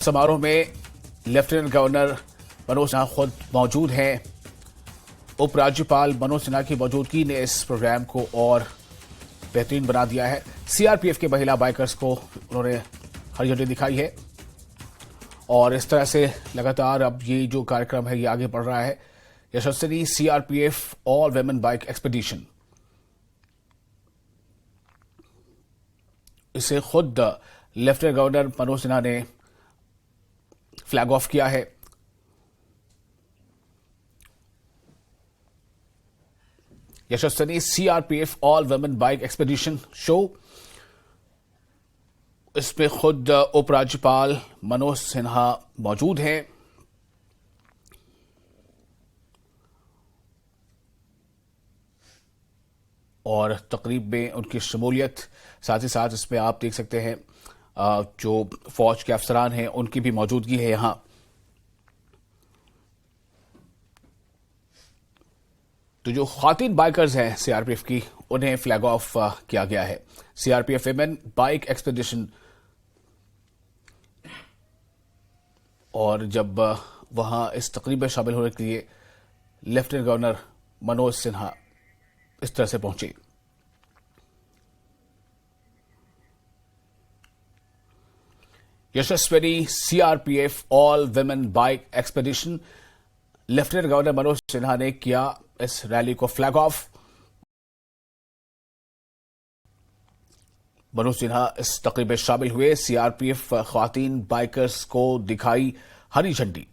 समारोह में lieutenant governor Manoj Sinha खुद मौजूद हैं। उपराज्यपाल मनोज सिन्हा की मौजूदगी ने इस प्रोग्राम को और बेहतरीन बना दिया है। सीआरपीएफ के महिला बाइकर्स को उन्होंने हरी झंडी दिखाई है और इस तरह से लगातार अब ये जो कार्यक्रम है ये आगे बढ़ रहा है। Yashasvi CRPF all women bike expedition, इसे खुद लेफ्टिनेंट गवर्नर मनोज सिन्हा ने फ्लैग ऑफ किया है। Yashasvi CRPF all women bike expedition show, इसमें खुद उपराज्यपाल मनोज सिन्हा मौजूद हैं और तकरीब में उनकी शमूलियत, साथ ही साथ इसमें आप देख सकते हैं जो फौज के अफसरान हैं उनकी भी मौजूदगी है यहां। तो जो खातिन बाइकर्स हैं सीआरपीएफ की, उन्हें फ्लैग ऑफ किया गया है। सीआरपीएफ विमेन बाइक एक्सपीडिशन, और जब वहां इस तकरीब में शामिल होने के लिए लेफ्टिनेंट गवर्नर मनोज सिन्हा इस तरह से पहुंचे। Yashasvi CRPF all women bike expedition, lieutenant governor Manoj Sinha ने किया इस रैली को फ्लैग ऑफ। मनोज सिन्हा इस तकरीब में शामिल हुए। सीआरपीएफ खातिन बाइकर्स को दिखाई हरी झंडी।